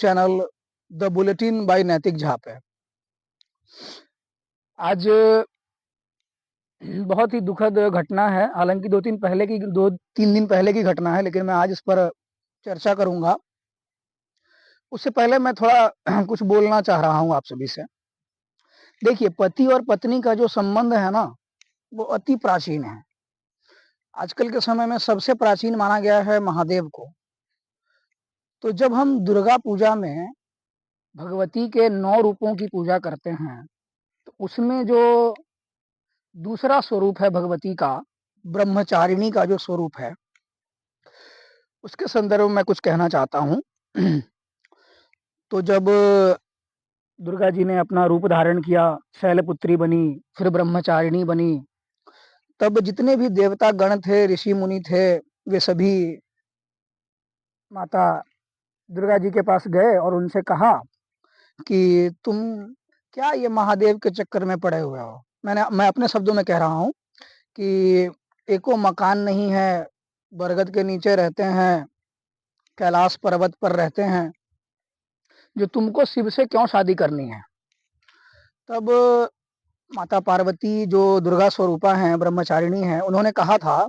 Channel the bulletin bye नैतिक झा पे। आज बहुत ही दुखद घटना है, हालांकि 2-3 दिन पहले की घटना है, लेकिन मैं आज इस पर चर्चा करूंगा। उससे पहले मैं थोड़ा कुछ बोलना चाह रहा हूं आप सभी से। देखिए, पति और पत्नी का जो संबंध है ना, वो अति प्राचीन है। आजकल के समय में सबसे प्राचीन माना गया है महादेव को। तो जब हम दुर्गा पूजा में भगवती के 9 रूपों की पूजा करते हैं, तो उसमें जो दूसरा स्वरूप है भगवती का, ब्रह्मचारिणी का जो स्वरूप है, उसके संदर्भ में कुछ कहना चाहता हूं। तो जब दुर्गा जी ने अपना रूप धारण किया, शैलपुत्री बनी, फिर ब्रह्मचारिणी बनी, तब जितने भी देवता गण थे, ऋषि मुनि थे, वे सभी माता दुर्गा जी के पास गए और उनसे कहा कि तुम क्या ये महादेव के चक्कर में पड़े हुए हो। मैं अपने शब्दों में कह रहा हूँ कि एको मकान नहीं है, बरगद के नीचे रहते हैं, कैलाश पर्वत पर रहते हैं, जो तुमको शिव से क्यों शादी करनी है। तब माता पार्वती जो दुर्गा स्वरूपा हैं, ब्रह्मचारिणी हैं, उन्होंने कहा था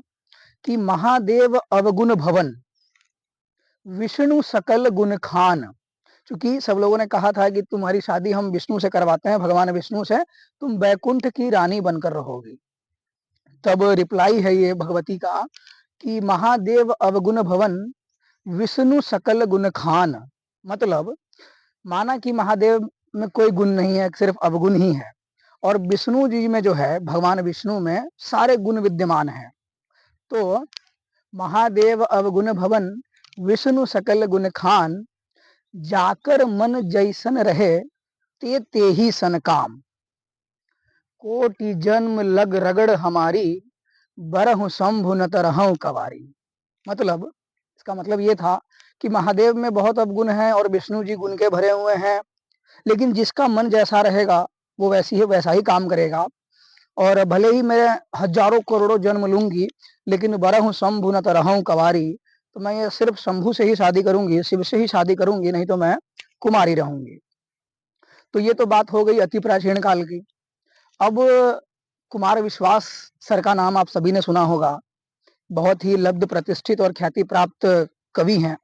कि महादेव अवगुण भवन, विष्णु सकल गुण खान। क्योंकि सब लोगों ने कहा था कि तुम्हारी शादी हम विष्णु से करवाते हैं, भगवान विष्णु से, तुम बैकुंठ की रानी बनकर रहोगी। तब रिप्लाई है ये भगवती का कि महादेव अवगुण भवन, विष्णु सकल गुण खान। मतलब माना कि महादेव में कोई गुण नहीं है, सिर्फ अवगुण ही है, और विष्णु जी में जो है, भगवान विष्णु में सारे गुण विद्यमान हैं। तो महादेव अवगुण भवन, विष्णु सकल गुण खान, जाकर मन जैसन रहे, ते ही सन काम। कोटि जन्म लग रगड़ हमारी, बरहु शंभु न तरहु कवारी। मतलब इसका मतलब ये था कि महादेव में बहुत अवगुण है और विष्णु जी गुण के भरे हुए हैं, लेकिन जिसका मन जैसा रहेगा वो वैसा ही काम करेगा। और भले ही मैं हजारों करोड़ों जन्म लूंगी, लेकिन बरहु शंभु न तरहु कवारी, तो मैं ये सिर्फ शंभु से ही शादी करूंगी, शिव से ही शादी करूंगी, नहीं तो मैं कुमारी रहूंगी। तो ये तो बात हो गई अति प्राचीन काल की। अब कुमार विश्वास सर का नाम आप सभी ने सुना होगा, बहुत ही लब्ध प्रतिष्ठित और ख्याति प्राप्त कवि हैं।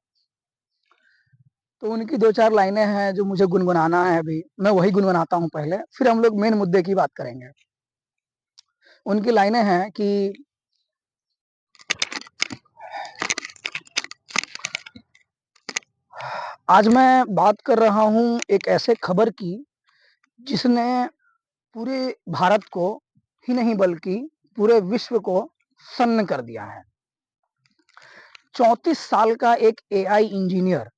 तो उनकी 2-4 लाइनें हैं जो मुझे गुनगुनाना है। अभी मैं वही गुनगुनाता हूं पहले, फिर हम लोग मेन मुद्दे की बात करेंगे। उनकी लाइनें हैं कि आज मैं बात कर रहा हूं एक ऐसे खबर की जिसने पूरे भारत को ही नहीं बल्कि पूरे विश्व को सन्न कर दिया है। 34 साल का एक एआई इंजीनियर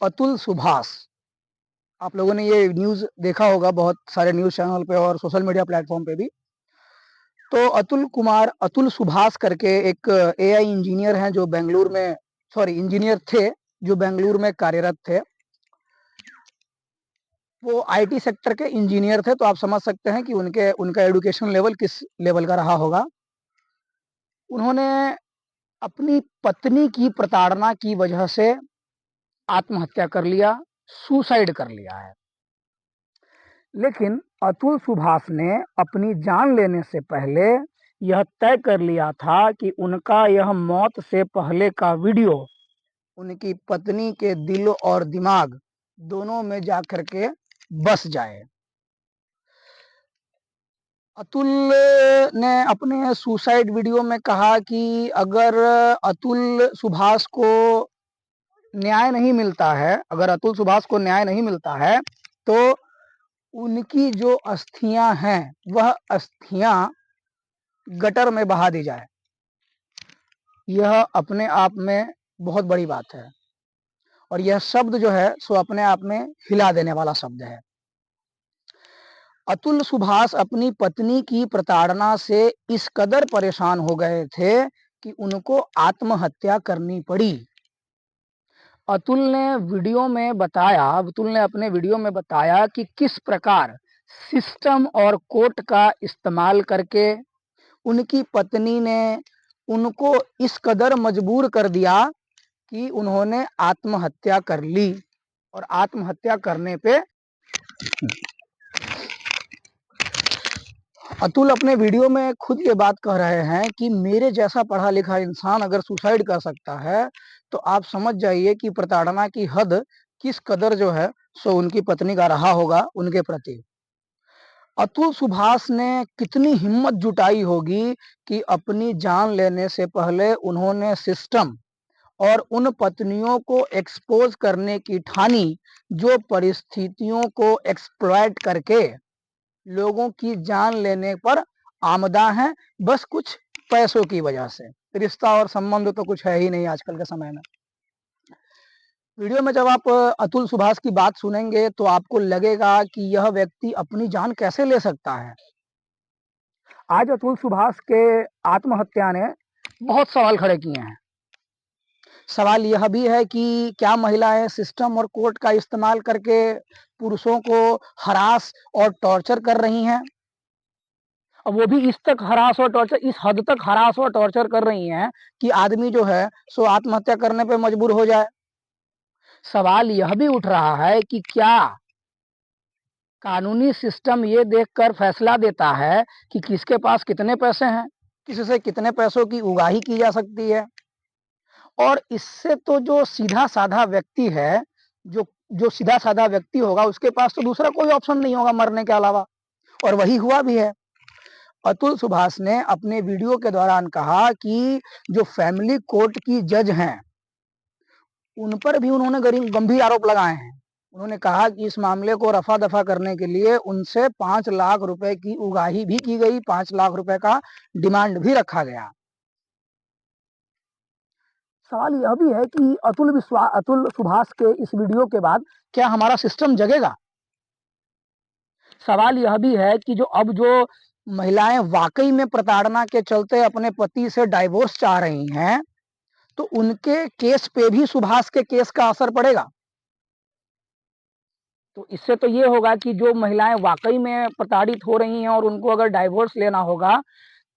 अतुल सुभाष, आप लोगों ने ये न्यूज देखा होगा बहुत सारे न्यूज चैनल पे और सोशल मीडिया प्लेटफॉर्म पे भी। तो अतुल सुभाष करके एक एआई इंजीनियर हैं जो बेंगलुरु में, इंजीनियर थे जो बेंगलुरु में कार्यरत थे। वो आईटी सेक्टर के इंजीनियर थे, तो आप समझ सकते हैं कि उनका एजुकेशन लेवल किस लेवल का रहा होगा। उन्होंने अपनी पत्नी की प्रताड़ना की वजह से आत्महत्या कर लिया, सुसाइड कर लिया है। लेकिन अतुल सुभाष ने अपनी जान लेने से पहले यह तय कर लिया था कि उनका यह मौत से पहले का वीडियो उनकी पत्नी के दिल और दिमाग दोनों में जा करके बस जाए। अतुल ने अपने सुसाइड वीडियो में कहा कि अगर अतुल सुभाष को न्याय नहीं मिलता है, अगर अतुल सुभाष को न्याय नहीं मिलता है, तो उनकी जो अस्थियां हैं वह अस्थियां गटर में बहा दी जाए। यह अपने आप में बहुत बड़ी बात है, और यह शब्द जो है सो अपने आप में हिला देने वाला शब्द है। अतुल सुभाष अपनी पत्नी की प्रताड़ना से इस कदर परेशान हो गए थे कि उनको आत्महत्या करनी पड़ी। अतुल ने अपने वीडियो में बताया कि किस प्रकार सिस्टम और कोर्ट का इस्तेमाल करके उनकी पत्नी ने उनको इस कदर मजबूर कर दिया कि उन्होंने आत्महत्या कर ली। और आत्महत्या करने पे अतुल अपने वीडियो में खुद ये बात कह रहे हैं कि मेरे जैसा पढ़ा लिखा इंसान अगर सुसाइड कर सकता है तो आप समझ जाइए कि प्रताड़ना की हद किस कदर जो है सो उनकी पत्नी का रहा होगा उनके प्रति। अतुल सुभाष ने कितनी हिम्मत जुटाई होगी कि अपनी जान लेने से पहले उन्होंने सिस्टम और उन पत्नियों को एक्सपोज करने की ठानी जो परिस्थितियों को एक्सप्लॉइट करके लोगों की जान लेने पर आमदा हैं, बस कुछ पैसों की वजह से। रिश्ता और संबंध तो कुछ है ही नहीं आजकल के समय में। वीडियो में जब आप अतुल सुभाष की बात सुनेंगे तो आपको लगेगा कि यह व्यक्ति अपनी जान कैसे ले सकता है। आज अतुल सुभाष के आत्महत्या ने बहुत सवाल खड़े किए हैं। सवाल यह भी है कि क्या महिलाएं सिस्टम और कोर्ट का इस्तेमाल करके पुरुषों को हरास और टॉर्चर कर रही हैं? अब वो भी इस हद तक हरास और टॉर्चर कर रही हैं कि आदमी जो है सो आत्महत्या करने पे मजबूर हो जाए। सवाल यह भी उठ रहा है कि क्या कानूनी सिस्टम ये देखकर फैसला देता है कि किसके पास कितने पैसे हैं, किससे कितने पैसों की उगाही की जा सकती है। और इससे तो जो सीधा साधा व्यक्ति है, जो जो सीधा साधा व्यक्ति होगा उसके पास तो दूसरा कोई ऑप्शन नहीं होगा मरने के अलावा। और वही हुआ भी है। अतुल सुभाष ने अपने वीडियो के दौरान कहा कि जो फैमिली कोर्ट की जज हैं उन पर भी उन्होंने गंभीर आरोप लगाए हैं। उन्होंने कहा कि इस मामले को रफा दफा करने के लिए उनसे 5 लाख रुपए की उगाही भी की गई, 5 लाख रुपए का डिमांड भी रखा गया। सवाल यह भी है कि अतुल सुभाष के इस वीडियो के बाद क्या हमारा सिस्टम जगेगा? सवाल यह भी है कि जो महिलाएं वाकई में प्रताड़ना के चलते अपने पति से डाइवोर्स चाह रही हैं तो उनके केस पे भी सुभाष के केस का असर पड़ेगा। तो इससे तो ये होगा कि जो महिलाएं वाकई में प्रताड़ित हो रही हैं और उनको अगर डाइवोर्स लेना होगा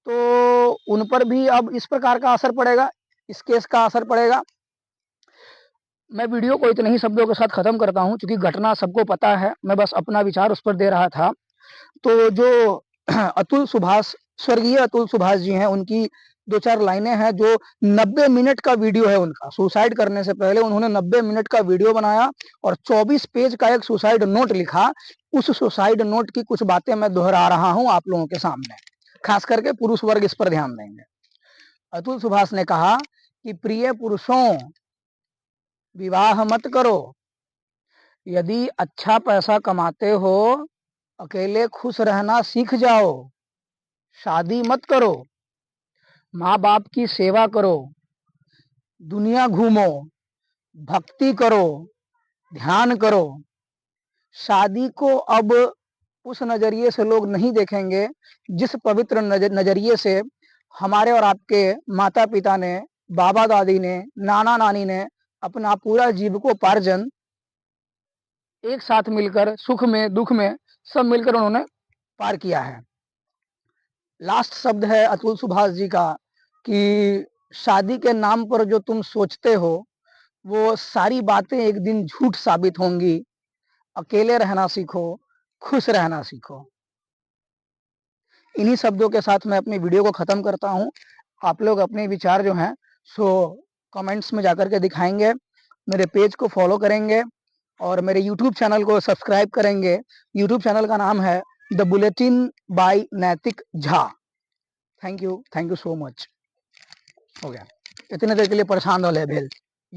तो उन पर भी अब इस प्रकार का असर पड़ेगा, इस केस का असर पड़ेगा। मैं वीडियो को इतने ही शब्दों के साथ खत्म करता हूं क्योंकि घटना सबको पता है, मैं बस अपना विचार उस पर दे रहा था। तो जो अतुल सुभाष, स्वर्गीय अतुल सुभाष जी हैं, उनकी 2-4 लाइनें हैं जो 90 मिनट का वीडियो है उनका। सुसाइड करने से पहले उन्होंने 90 मिनट का वीडियो बनाया और 24 पेज का एक सुसाइड नोट लिखा। उस सुसाइड नोट की कुछ बातें मैं दोहरा रहा हूं आप लोगों के सामने, खास करके पुरुष वर्ग इस पर ध्यान देंगे। अतुल सुभाष ने कहा कि प्रिय पुरुषों, विवाह मत करो। यदि अच्छा पैसा कमाते हो, अकेले खुश रहना सीख जाओ। शादी मत करो, माँ बाप की सेवा करो, दुनिया घूमो, भक्ति करो, ध्यान करो। शादी को अब उस नजरिए से लोग नहीं देखेंगे जिस पवित्र नजरिए से हमारे और आपके माता पिता ने, बाबा दादी ने, नाना नानी ने अपना पूरा जीविकोपार्जन एक साथ मिलकर सुख में दुख में सब मिलकर उन्होंने पार किया है। लास्ट शब्द है अतुल सुभाष जी का कि शादी के नाम पर जो तुम सोचते हो वो सारी बातें एक दिन झूठ साबित होंगी। अकेले रहना सीखो, खुश रहना सीखो। इन्हीं शब्दों के साथ मैं अपनी वीडियो को खत्म करता हूं। आप लोग अपने विचार जो हैं सो कमेंट्स में जाकर के दिखाएंगे, मेरे पेज को फॉलो करेंगे और मेरे यूट्यूब चैनल को सब्सक्राइब करेंगे। यूट्यूब चैनल का नाम है द बुलेटिन बाय नैतिक Jha. Thank you so much. हो गया, इतने देर के लिए परेशान रहे भेल।